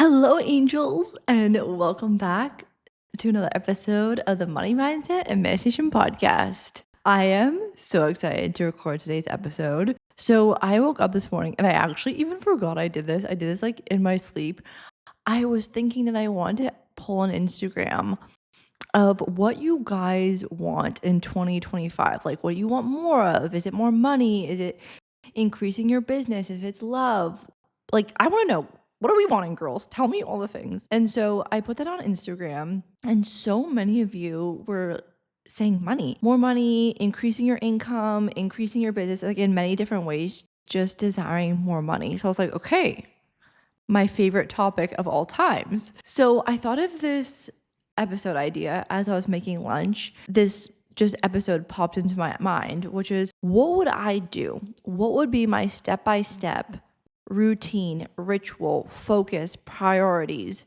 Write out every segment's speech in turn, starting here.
Hello, angels, and welcome back to another episode of the Money Mindset and Meditation Podcast. I am so excited to record today's episode. So I woke up this morning and I actually even forgot I did this. I did this like in my sleep. I was thinking that I wanted to pull on Instagram of what you guys want in 2025. Like, what do you want more of? Is it more money? Is it increasing your business? If it's love? Like, I want to know, what are we wanting, girls? Tell me all the things. And so I put that on Instagram, and so many of you were saying money, more money, increasing your income, increasing your business, like in many different ways, just desiring more money. So I was like, okay, my favorite topic of all times. So I thought of this episode idea as I was making lunch. This just episode popped into my mind, which is, what would I do? What would be my step-by-step routine, ritual, focus, priorities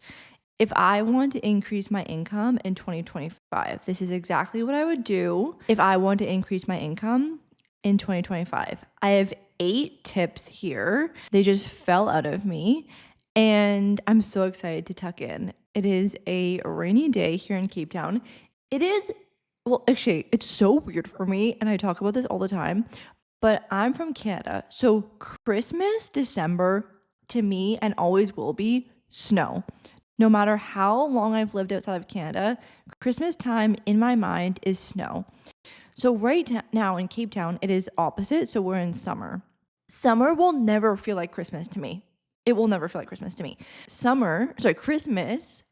if I want to increase my income in 2025? This is exactly what I would do if I want to increase my income in 2025. I have 8 tips here. They just fell out of me, and I'm so excited to tuck in. It is a rainy day here in Cape Town. It is, well, actually, it's so weird for me, and I talk about this all the time, but I'm from Canada. So Christmas, December, to me, and always will be, snow. No matter how long I've lived outside of Canada, Christmas time in my mind is snow. So right now in Cape Town, it is opposite. So we're in summer. Summer will never feel like Christmas to me. It will never feel like Christmas to me. Christmas,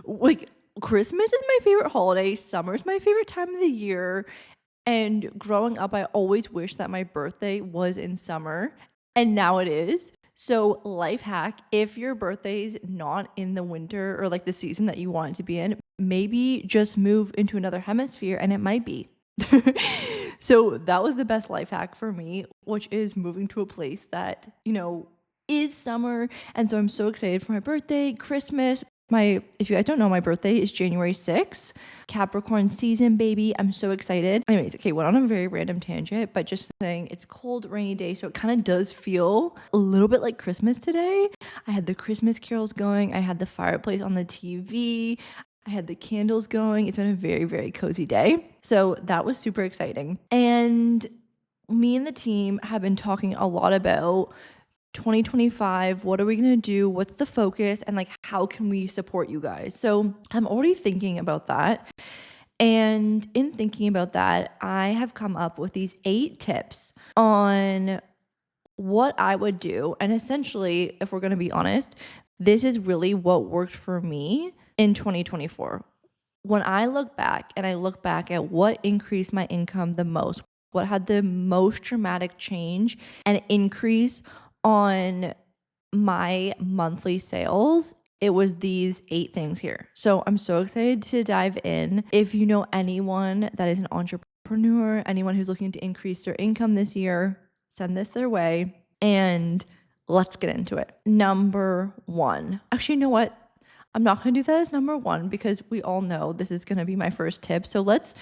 like Christmas is my favorite holiday. Summer is my favorite time of the year. And growing up, I always wished that my birthday was in summer, and now it is. So life hack, if your birthday is not in the winter or like the season that you want it to be in, maybe just move into another hemisphere and it might be. So that was the best life hack for me, which is moving to a place that, is summer. And so I'm so excited for my birthday, Christmas. If you guys don't know, my birthday is January 6th. Capricorn season, baby. I'm so excited. Anyways, okay, went on a very random tangent, but just saying it's a cold, rainy day, so it kind of does feel a little bit like Christmas today. I had the Christmas carols going. I had the fireplace on the TV. I had the candles going. It's been a very, very cozy day. So that was super exciting. And me and the team have been talking a lot about 2025, what are we going to do? What's the focus? And like, how can we support you guys? So I'm already thinking about that. And in thinking about that, I have come up with these 8 tips on what I would do. And essentially, if we're going to be honest, this is really what worked for me in 2024. When I look back at what increased my income the most, what had the most dramatic change and increase on my monthly sales, it was these 8 things here. So I'm so excited to dive in. If you know anyone that is an entrepreneur, anyone who's looking to increase their income this year, send this their way and let's get into it. Number 1. Actually, you know what? I'm not going to do that as number 1 because we all know this is going to be my first tip. So let's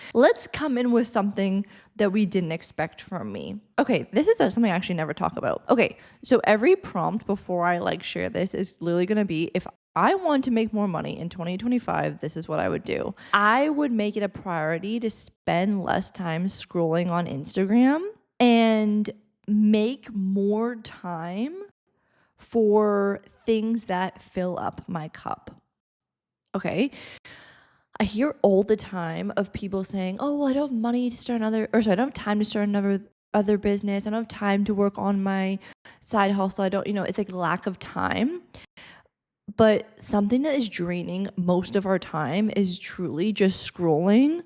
come in with something that we didn't expect from me. Okay, this is something I actually never talk about. Okay, so every prompt before I share this is literally going to be, if I want to make more money in 2025, this is what I would do. I would make it a priority to spend less time scrolling on Instagram and make more time for things that fill up my cup. Okay. I hear all the time of people saying, oh, well, I don't have money to start I don't have time to start other business. I don't have time to work on my side hustle. It's like lack of time. But something that is draining most of our time is truly just scrolling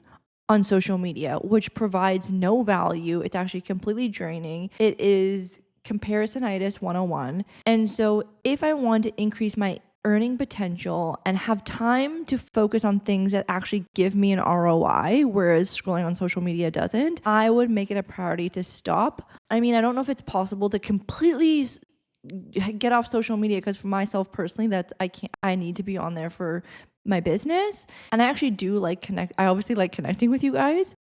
on social media, which provides no value. It's actually completely draining. It is comparisonitis 101. And so if I want to increase my earning potential and have time to focus on things that actually give me an ROI, whereas scrolling on social media doesn't, I would make it a priority to stop. I don't know if it's possible to completely get off social media, because for myself personally, I need to be on there for my business. And I actually do I obviously like connecting with you guys,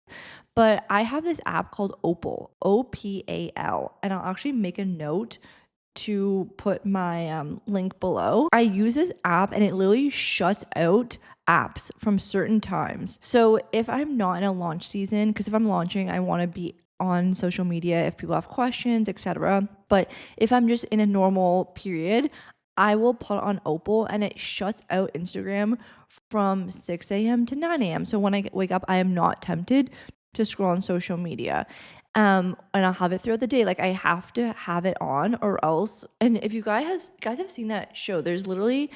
but I have this app called Opal, OPAL, and I'll actually make a note to put my link below. I use this app and it literally shuts out apps from certain times. So if I'm not in a launch season, because if I'm launching, I want to be on social media if people have questions, etc. But if I'm just in a normal period, I will put on Opal and it shuts out Instagram from 6 a.m. to 9 a.m. So when I wake up, I am not tempted to scroll on social media. And I'll have it throughout the day. Like I have to have it on or else. And if you guys have seen that show, there's literally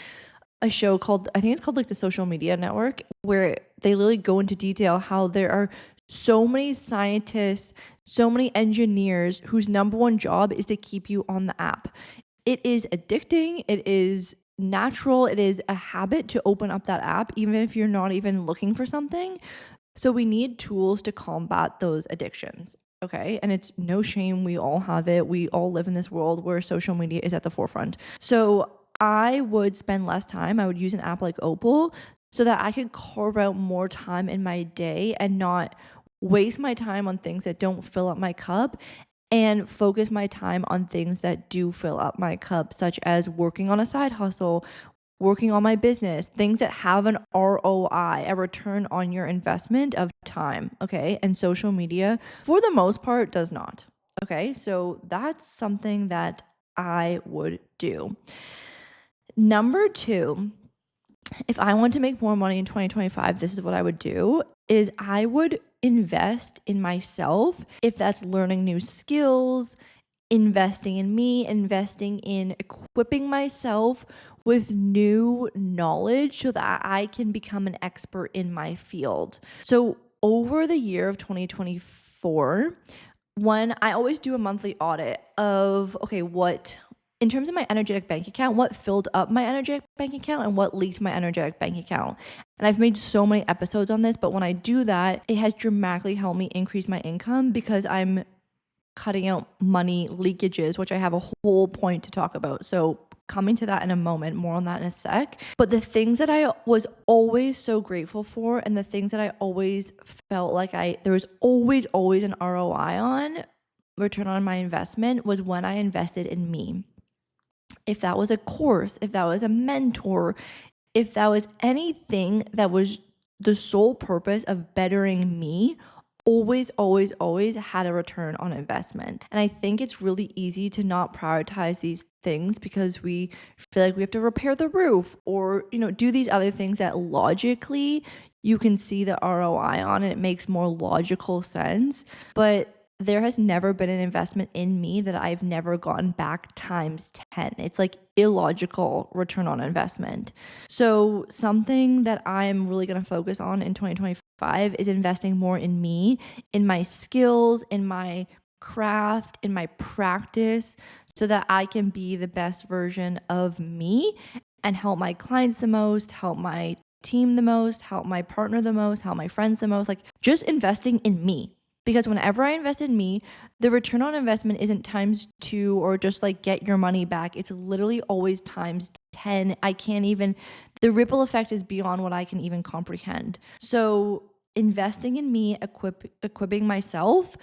a show called, I think it's called like the Social Media Network, where they literally go into detail how there are so many scientists, so many engineers whose number one job is to keep you on the app. It is addicting. It is natural. It is a habit to open up that app, even if you're not even looking for something. So we need tools to combat those addictions. Okay. And it's no shame. We all have it. We all live in this world where social media is at the forefront. So I would spend less time. I would use an app like Opal so that I could carve out more time in my day and not waste my time on things that don't fill up my cup and focus my time on things that do fill up my cup, such as working on a side hustle, working on my business, things that have an ROI, a return on your investment of time, okay? And social media, for the most part, does not, okay? So that's something that I would do. Number 2, if I want to make more money in 2025, this is what I would do, is I would invest in myself. If that's learning new skills, investing in me, investing in equipping myself with new knowledge so that I can become an expert in my field. So over the year of 2024, when I always do a monthly audit of, okay, what, in terms of my energetic bank account, what filled up my energetic bank account and what leaked my energetic bank account. And I've made so many episodes on this, but when I do that, it has dramatically helped me increase my income because I'm cutting out money leakages, which I have a whole point to talk about. So coming to that in a moment, more on that in a sec. But the things that I was always so grateful for and the things that I always felt like there was always an ROI on, return on my investment, was when I invested in me. If that was a course, if that was a mentor, if that was anything that was the sole purpose of bettering me, always had a return on investment. And I think it's really easy to not prioritize these things because we feel like we have to repair the roof or, do these other things that logically you can see the ROI on and it makes more logical sense. But there has never been an investment in me that I've never gotten back times 10. It's like illogical return on investment. So something that I'm really going to focus on in 2025 is investing more in me, in my skills, in my craft, in my practice, so that I can be the best version of me and help my clients the most, help my team the most, help my partner the most, help my friends the most, like just investing in me. Because whenever I invest in me, the return on investment isn't times 2 or just like get your money back. It's literally always times 10. The ripple effect is beyond what I can even comprehend. So investing in me, equipping myself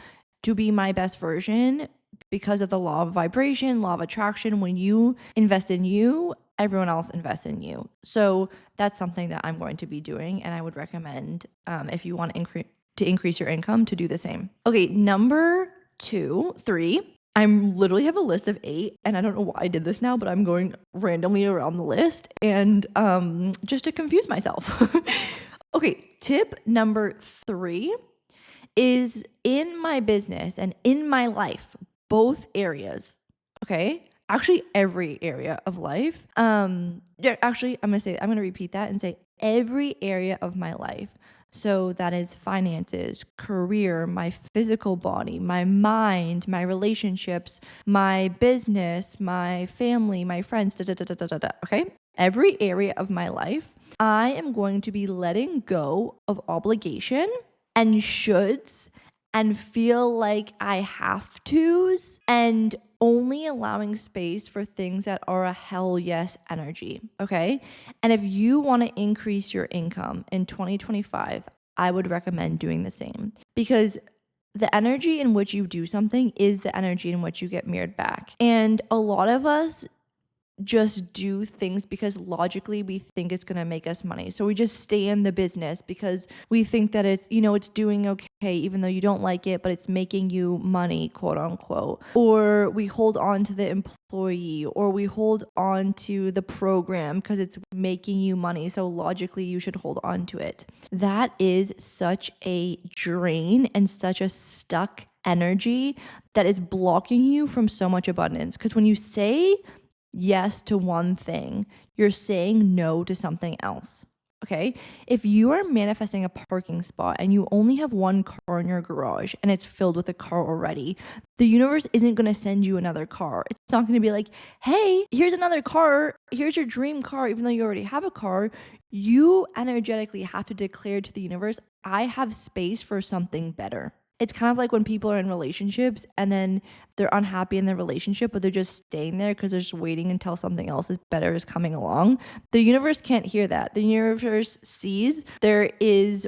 to be my best version because of the law of vibration, law of attraction. When you invest in you, everyone else invests in you. So that's something that I'm going to be doing. And I would recommend if you want to increase your income to do the same. Okay, number 3, I literally have a list of 8 and I don't know why I did this now, but I'm going randomly around the list and just to confuse myself. Okay, tip number 3 is in my business and in my life, both areas, okay? Actually, every area of life. Actually, I'm going to repeat that and say every area of my life. So that is finances, career, my physical body, my mind, my relationships, my business, my family, my friends, okay? Every area of my life, I am going to be letting go of obligation and shoulds and feel like I have to's and only allowing space for things that are a hell yes energy, okay? And if you want to increase your income in 2025, I would recommend doing the same because the energy in which you do something is the energy in which you get mirrored back. And a lot of us just do things because logically we think it's going to make us money. So we just stay in the business because we think that it's, it's doing okay, even though you don't like it, but it's making you money, quote unquote. Or we hold on to the employee, or we hold on to the program because it's making you money. So logically you should hold on to it. That is such a drain and such a stuck energy that is blocking you from so much abundance. Because when you say yes to one thing, you're saying no to something else. Okay? If you are manifesting a parking spot and you only have one car in your garage and it's filled with a car already, the universe isn't going to send you another car. It's not going to be like, hey, here's another car. Here's your dream car, even though you already have a car. You energetically have to declare to the universe, I have space for something better. It's kind of like when people are in relationships and then they're unhappy in their relationship, but they're just staying there because they're just waiting until something else is better is coming along. The universe can't hear that. The universe sees there is,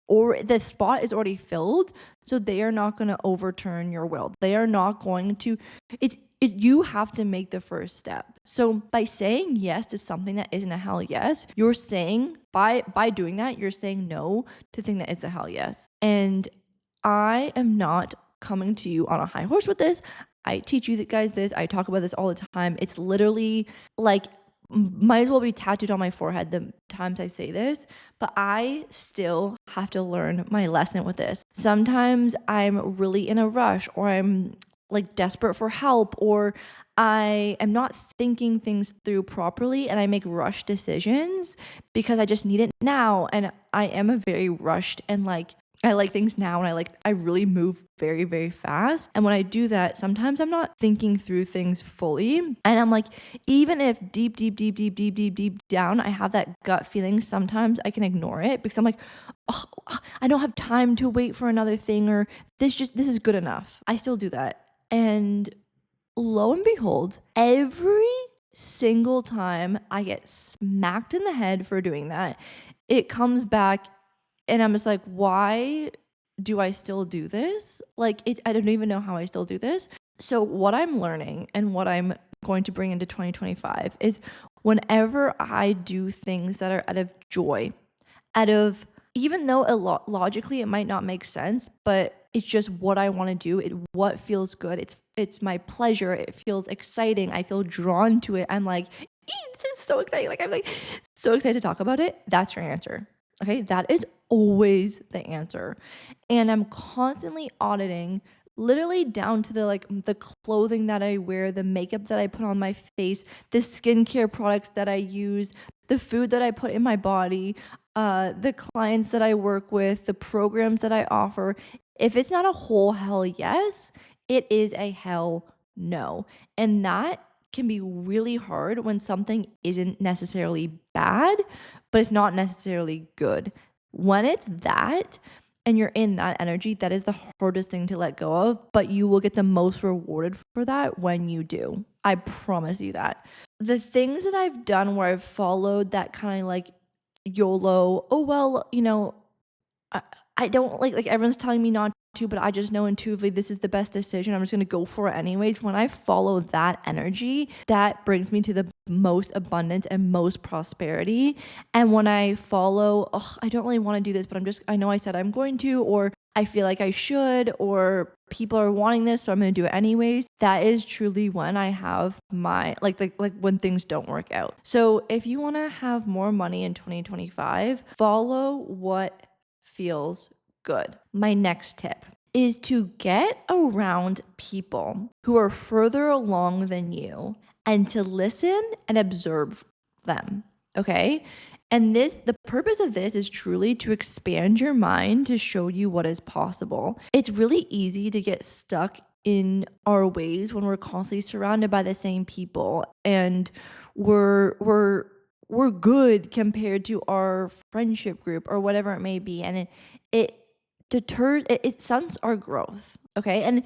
or the spot is already filled, so they are not going to overturn your will. They are not going to, you have to make the first step. So by saying yes to something that isn't a hell yes, you're saying, by doing that, you're saying no to the thing that is the hell yes. And I am not coming to you on a high horse with this. I teach you guys this. I talk about this all the time. It's literally like, might as well be tattooed on my forehead the times I say this, but I still have to learn my lesson with this. Sometimes I'm really in a rush, or I'm like desperate for help, or I am not thinking things through properly and I make rush decisions because I just need it now. And I am a very rushed and I like things now, and I really move very, very fast. And when I do that, sometimes I'm not thinking through things fully. And I'm like, even if deep down, I have that gut feeling, sometimes I can ignore it because I'm like, oh, I don't have time to wait for another thing, or this is good enough. I still do that. And lo and behold, every single time I get smacked in the head for doing that, it comes back. And I'm just like, why do I still do this? I don't even know how I still do this. So what I'm learning and what I'm going to bring into 2025 is whenever I do things that are out of joy, even though logically it might not make sense, but it's just what I want to do. What feels good. It's my pleasure. It feels exciting. I feel drawn to it. I'm like, this is so exciting. I'm so excited to talk about it. That's your answer. Okay, that is always the answer. And I'm constantly auditing, literally down to the clothing that I wear, the makeup that I put on my face, the skincare products that I use, the food that I put in my body, the clients that I work with, the programs that I offer. If it's not a whole hell yes, it is a hell no. And that can be really hard when something isn't necessarily bad, but it's not necessarily good. When it's that, and you're in that energy, that is the hardest thing to let go of, but you will get the most rewarded for that when you do. I promise you that. The things that I've done where I've followed that kind of YOLO, oh, well, I don't like everyone's telling me not to, but I just know intuitively this is the best decision. I'm just going to go for it anyways. When I follow that energy, that brings me to the most abundance and most prosperity. And when I follow, I don't really want to do this, but I know I said I'm going to, or I feel like I should, or people are wanting this, so I'm going to do it anyways. That is truly when I have my, when things don't work out. So if you want to have more money in 2025, follow what feels good. My next tip is to get around people who are further along than you and to listen and observe them. Okay? And the purpose of this is truly to expand your mind to show you what is possible. It's really easy to get stuck in our ways when we're constantly surrounded by the same people, and we're good compared to our friendship group or whatever it may be, and it deters, it stunts our growth. Okay. And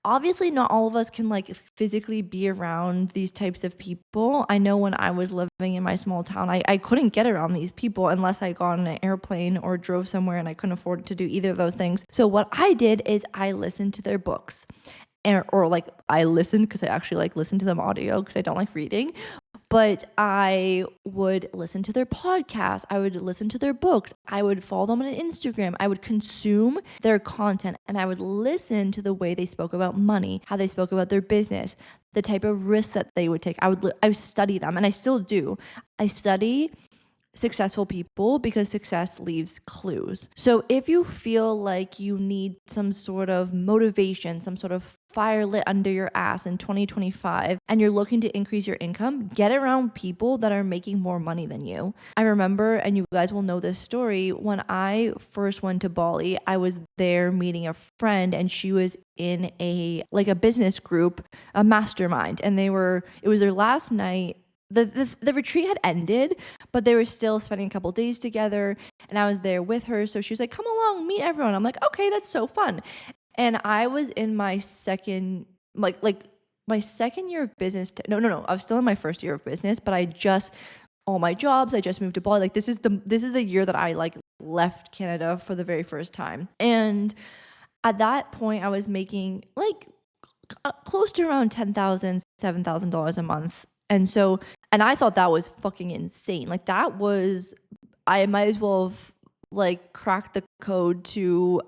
Obviously, not all of us can like physically be around these types of people. I know when I was living in my small town, I couldn't get around these people unless I got on an airplane or drove somewhere, and I couldn't afford to do either of those things. So what I did is I listened to their books. Or like I listened because I actually like listen to them audio because I don't like reading. But I would listen to their podcasts. I would listen to their books. I would follow them on Instagram. I would consume their content, and I would listen to the way they spoke about money, how they spoke about their business, the type of risks that they would take. I would study them, and I still do. I study successful people because success leaves clues. So if you feel like you need some sort of motivation, some sort of fire lit under your ass in 2025, and you're looking to increase your income, get around people that are making more money than you. I remember, and you guys will know this story, when I first went to Bali, I was there meeting a friend, and she was in a business group, a mastermind, and it was their last night. The retreat had ended, but they were still spending a couple days together, and I was there with her. So she was like, come along, meet everyone. I'm like, okay, that's so fun. And I was in my second, my second year of business. No, I was still in my first year of business, but all my jobs, I just moved to Bali. Like this is the year that I like left Canada for the very first time. And at that point I was making like close to around $10,000, $7,000 a month. And I thought that was fucking insane. Like I might as well have like cracked the code to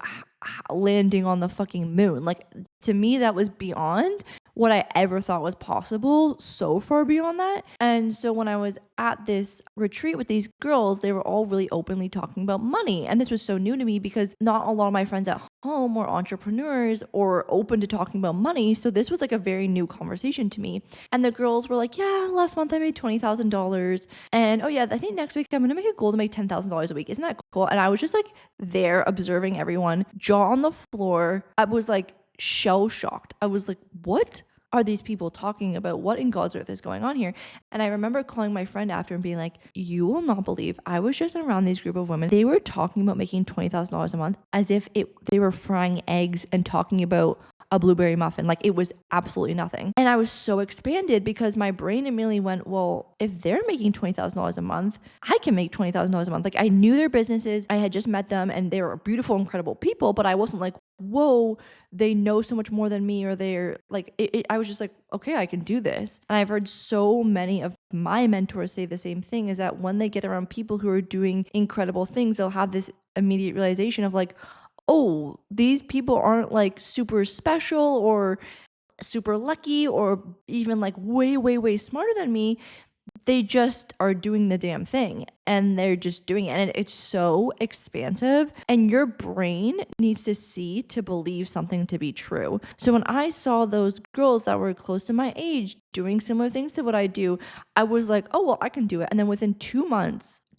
landing on the fucking moon. Like to me, that was beyond what I ever thought was possible, so far beyond that. And so when I was at this retreat with these girls, they were all really openly talking about money. And this was so new to me because not a lot of my friends at home were entrepreneurs or open to talking about money. So this was like a very new conversation to me. And the girls were like, yeah, last month I made $20,000. And oh yeah, I think next week I'm going to make a goal to make $10,000 a week. Isn't that cool? And I was just like there observing everyone, jaw on the floor. I was like shell shocked. I was like, what are these people talking about? What in God's earth is going on here? And I remember calling my friend after and being like, you will not believe I was just around this group of women. They were talking about making $20,000 a month as if they were frying eggs and talking about a blueberry muffin. Like it was absolutely nothing. And I was so expanded because my brain immediately went, well, if they're making $20,000 a month, I can make $20,000 a month. Like I knew their businesses. I had just met them and they were beautiful, incredible people, but I wasn't like, whoa, they know so much more than me, or they're like, I was just like, okay, I can do this. And I've heard so many of my mentors say the same thing, is that when they get around people who are doing incredible things, they'll have this immediate realization of like, oh, these people aren't like super special or super lucky or even like way, way, way smarter than me. They just are doing the damn thing and they're just doing it. And it's so expansive and your brain needs to see to believe something to be true. So when I saw those girls that were close to my age doing similar things to what I do, I was like, oh, well, I can do it. And then within 2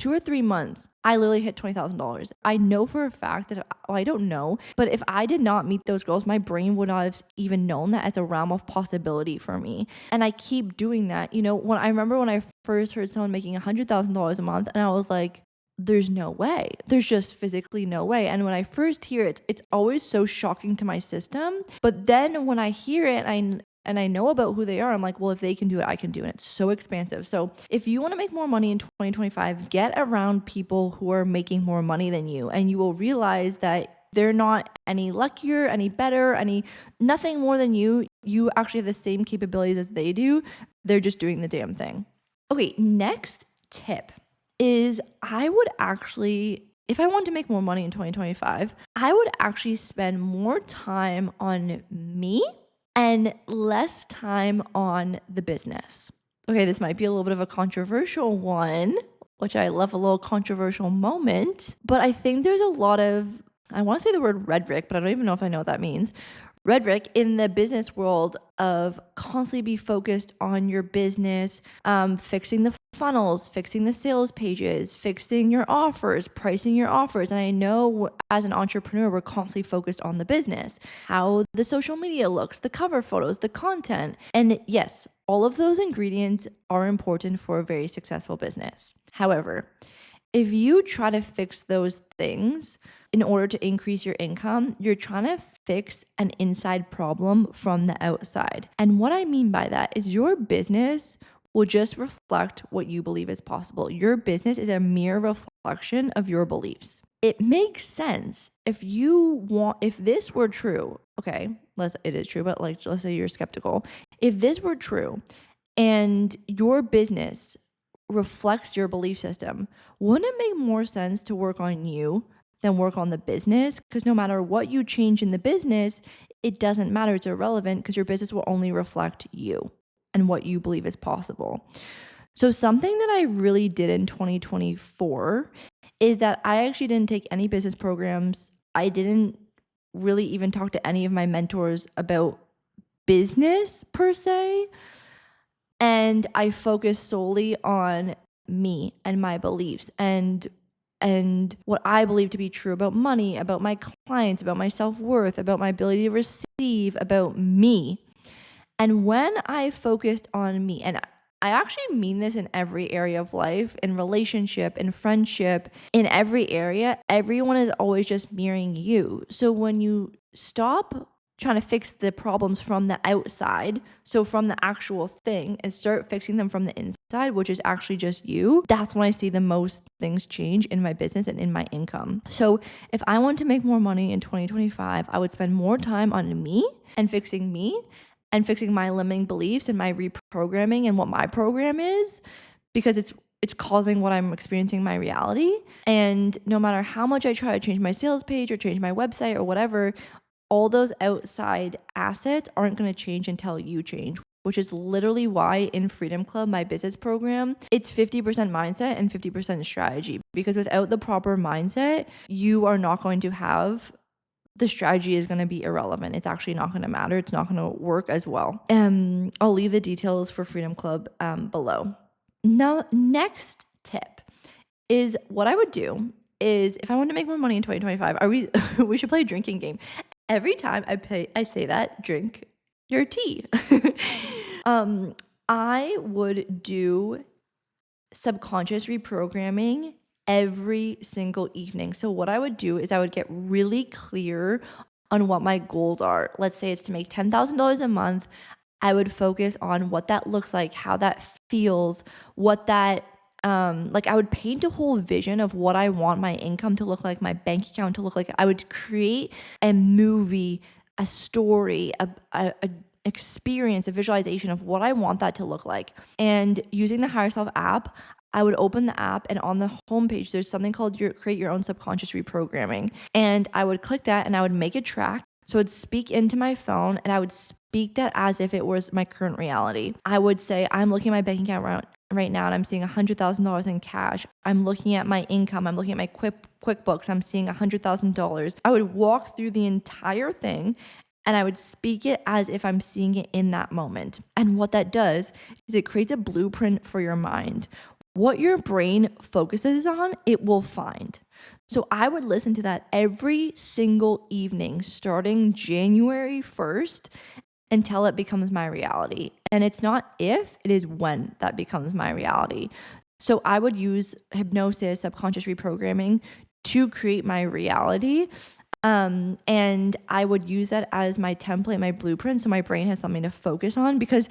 or 3 months, I literally hit $20,000. I know for a fact that, I don't know, but if I did not meet those girls, my brain would not have even known that as a realm of possibility for me. And I keep doing that. You know, when I first heard someone making $100,000 a month, and I was like, there's no way. There's just physically no way. And when I first hear it, it's always so shocking to my system. But then when I hear it, and I know about who they are, I'm like, well, if they can do it, I can do it. It's so expansive. So if you want to make more money in 2025, get around people who are making more money than you, and you will realize that they're not any luckier, any better, nothing more than you. You actually have the same capabilities as they do. They're just doing the damn thing. Okay, next tip is if I want to make more money in 2025, I would actually spend more time on me and less time on the business. Okay, this might be a little bit of a controversial one, which I love a little controversial moment, but I think there's a lot of, I want to say the word rhetoric, but I don't even know if I know what that means. Rhetoric in the business world of constantly be focused on your business, fixing the funnels, fixing the sales pages, fixing your offers, pricing your offers. And I know as an entrepreneur, we're constantly focused on the business, how the social media looks, the cover photos, the content. And yes, all of those ingredients are important for a very successful business. However, If you try to fix those things in order to increase your income, you're trying to fix an inside problem from the outside. And what I mean by that is your business will just reflect what you believe is possible. Your business is a mere reflection of your beliefs. It makes sense if this were true, okay, it is true, but like, let's say you're skeptical. If this were true and your business reflects your belief system, wouldn't it make more sense to work on you than work on the business? Because no matter what you change in the business, it doesn't matter. It's irrelevant because your business will only reflect you and what you believe is possible. So something that I really did in 2024 is that I actually didn't take any business programs. I didn't really even talk to any of my mentors about business per se. And I focused solely on me and my beliefs and what I believe to be true about money, about my clients, about my self-worth, about my ability to receive, about me. And when I focused on me, and I actually mean this in every area of life, in relationship, in friendship, in every area, everyone is always just mirroring you. So when you stop trying to fix the problems from the outside, so from the actual thing, and start fixing them from the inside, which is actually just you, that's when I see the most things change in my business and in my income. So if I want to make more money in 2025, I would spend more time on me and fixing my limiting beliefs and my reprogramming and what my program is, because it's causing what I'm experiencing in my reality. And no matter how much I try to change my sales page or change my website or whatever, all those outside assets aren't going to change until you change, which is literally why in Freedom Club, my business program, it's 50% mindset and 50% strategy. Because without the proper mindset, you are not going to have the strategy is going to be irrelevant. It's actually not going to matter. It's not going to work as well. I'll leave the details for Freedom Club below. Now, next tip is what I would do is if I want to make more money in 2025, we should play a drinking game. Every time I say that, drink your tea. I would do subconscious reprogramming every single evening. So what I would do is I would get really clear on what my goals are. Let's say it's to make $10,000 a month. I would focus on what that looks like, how that feels, what that I would paint a whole vision of what I want my income to look like, my bank account to look like. I would create a movie, a story, a experience, a visualization of what I want that to look like. And using the Higher Self app, I would open the app, and on the homepage, there's something called Create Your Own Subconscious Reprogramming. And I would click that and I would make a track. So I'd speak into my phone and I would speak that as if it was my current reality. I would say, I'm looking at my bank account right now and I'm seeing $100,000 in cash. I'm looking at my income. I'm looking at my QuickBooks. I'm seeing $100,000. I would walk through the entire thing and I would speak it as if I'm seeing it in that moment. And what that does is it creates a blueprint for your mind. What your brain focuses on, it will find. So I would listen to that every single evening starting January 1st until it becomes my reality. And it's not if, it is when that becomes my reality. So I would use hypnosis, subconscious reprogramming to create my reality. And I would use that as my template, my blueprint, so my brain has something to focus on. Because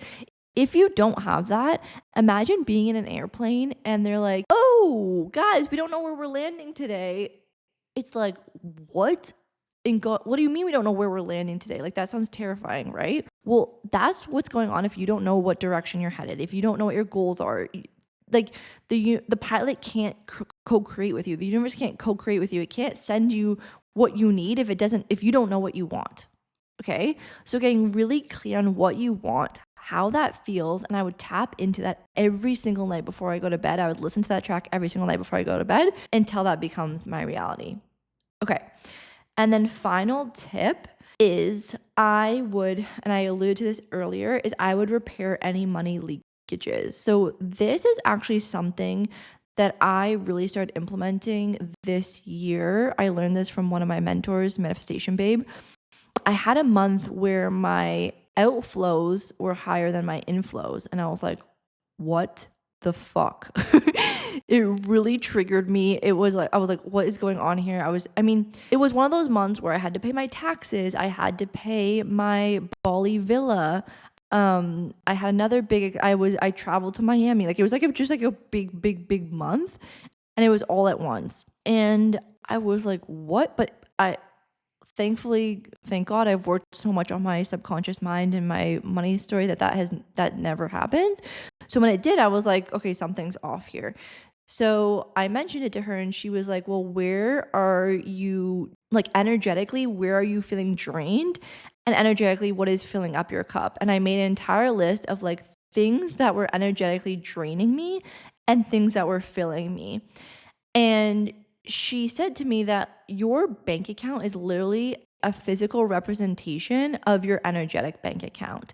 if you don't have that, imagine being in an airplane and they're like, oh, guys, we don't know where we're landing today. It's like, what? What do you mean we don't know where we're landing today? Like, that sounds terrifying, right? Well, that's what's going on if you don't know what direction you're headed, if you don't know what your goals are. Like, the pilot can't co-create with you. The universe can't co-create with you. It can't send you what you need if you don't know what you want. Okay? So getting really clear on what you want, how that feels, and I would tap into that every single night before I go to bed. I would listen to that track every single night before I go to bed until that becomes my reality. Okay. And then final tip is I would, and I alluded to this earlier, is I would repair any money leakages. So this is actually something that I really started implementing this year. I learned this from one of my mentors, Manifestation Babe. I had a month where my outflows were higher than my inflows. And I was like, what the fuck? It really triggered me. It was like, I was like, what is going on here? It was one of those months where I had to pay my taxes. I had to pay my Bali villa. I had another I traveled to Miami. Like it was like just like a big month, and it was all at once. And I was like, what? But thankfully, thank God, I've worked so much on my subconscious mind and my money story that never happened. So when it did, I was like, okay, something's off here. So I mentioned it to her, and she was like, well, where are you, like, energetically, where are you feeling drained? And energetically, what is filling up your cup? And I made an entire list of like things that were energetically draining me and things that were filling me. And she said to me that your bank account is literally a physical representation of your energetic bank account.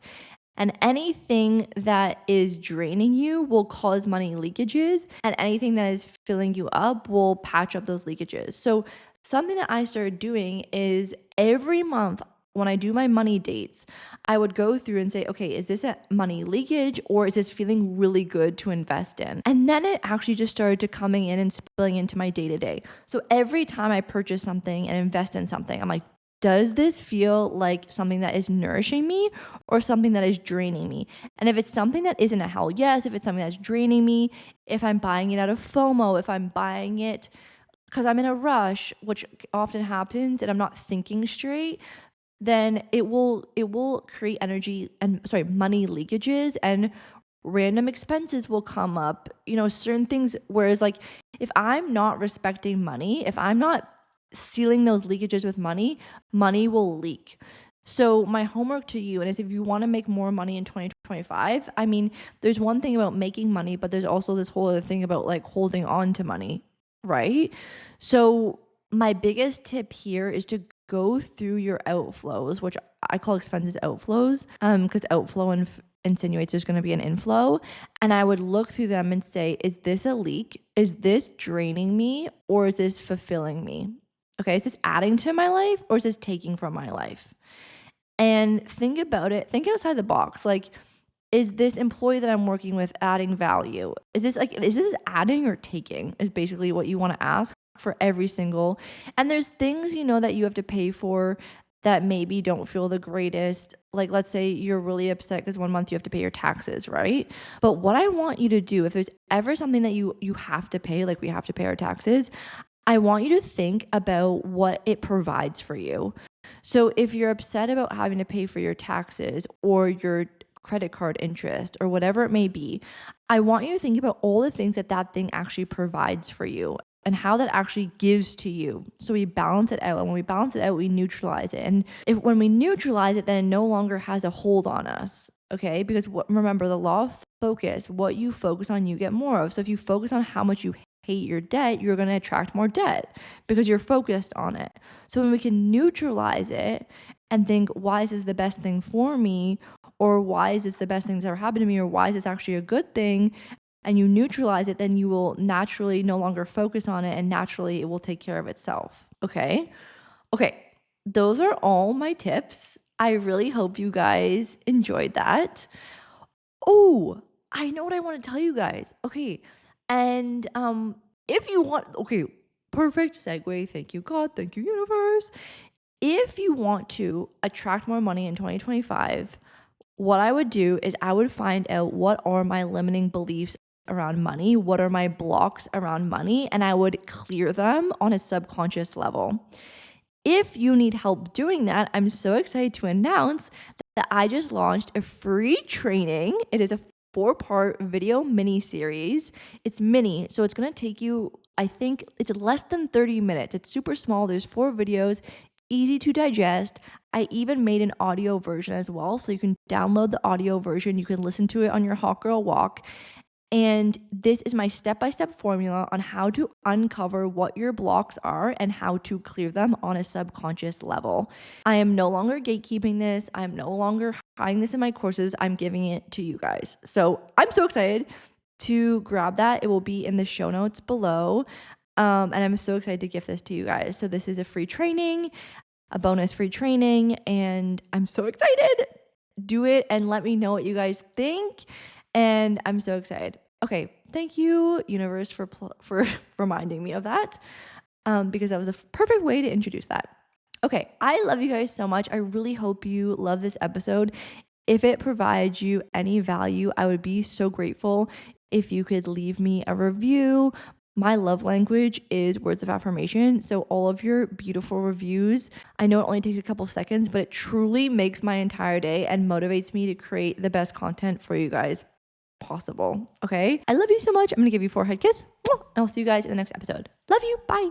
And anything that is draining you will cause money leakages, and anything that is filling you up will patch up those leakages. So, something that I started doing is every month when I do my money dates, I would go through and say, okay, is this a money leakage or is this feeling really good to invest in? And then it actually just started to coming in and spilling into my day to day. So every time I purchase something and invest in something, I'm like, does this feel like something that is nourishing me or something that is draining me? And if it's something that isn't a hell yes, if it's something that's draining me, if I'm buying it out of FOMO, if I'm buying it because I'm in a rush, which often happens and I'm not thinking straight, then it will create money leakages, and random expenses will come up, certain things. Whereas like if I'm not respecting money, if I'm not sealing those leakages with money, money will leak. So my homework to you, and is if you want to make more money in 2025, there's one thing about making money, but there's also this whole other thing about like holding on to money, right? So my biggest tip here is to go through your outflows, which I call expenses outflows, because outflow insinuates there's going to be an inflow. And I would look through them and say, is this a leak? Is this draining me, or is this fulfilling me? Okay, is this adding to my life, or is this taking from my life? And think about it. Think outside the box. Like, is this employee that I'm working with adding value? Is this adding or taking? Is basically what you want to ask for every single. And there's things, that you have to pay for that maybe don't feel the greatest. Like, let's say you're really upset because one month you have to pay your taxes, right? But what I want you to do, if there's ever something that you have to pay, like we have to pay our taxes, I want you to think about what it provides for you. So if you're upset about having to pay for your taxes or your credit card interest or whatever it may be, I want you to think about all the things that thing actually provides for you and how that actually gives to you. So we balance it out. And when we balance it out, we neutralize it. And when we neutralize it, then it no longer has a hold on us. Okay? Because remember, the law of focus, what you focus on, you get more of. So if you focus on how much you hate your debt, you're going to attract more debt because you're focused on it. So when we can neutralize it and think, why is this the best thing for me? Or why is this the best thing that's ever happened to me? Or why is this actually a good thing? And you neutralize it, then you will naturally no longer focus on it, and naturally it will take care of itself. Okay. Those are all my tips. I really hope you guys enjoyed that. Oh, I know what I want to tell you guys. Okay. And if you want, perfect segue. Thank you, God. Thank you, universe. If you want to attract more money in 2025, what I would do is I would find out what are my limiting beliefs around money, what are my blocks around money, and I would clear them on a subconscious level. If you need help doing that, I'm so excited to announce that I just launched a free training. It is a 4-part video mini series. It's mini, so it's going to take you, I think it's less than 30 minutes. It's super small. There's 4 videos, easy to digest. I even made an audio version as well, so you can download the audio version. You can listen to it on your hot girl walk. And this is my step-by-step formula on how to uncover what your blocks are and how to clear them on a subconscious level. I am no longer gatekeeping this. I'm no longer hiding this in my courses. I'm giving it to you guys. So I'm so excited to grab that. It will be in the show notes below. And I'm so excited to gift this to you guys. So this is a free training, a bonus free training, and I'm so excited. Do it and let me know what you guys think. And I'm so excited. Okay, Thank you, universe, for reminding me of that, because that was the perfect way to introduce that. Okay, I love you guys so much. I really hope you love this episode. If it provides you any value, I would be so grateful if you could leave me a review. My love language is words of affirmation. So all of your beautiful reviews, I know it only takes a couple seconds, but it truly makes my entire day and motivates me to create the best content for you guys possible. Okay. I love you so much. I'm going to give you a forehead kiss. And I'll see you guys in the next episode. Love you. Bye.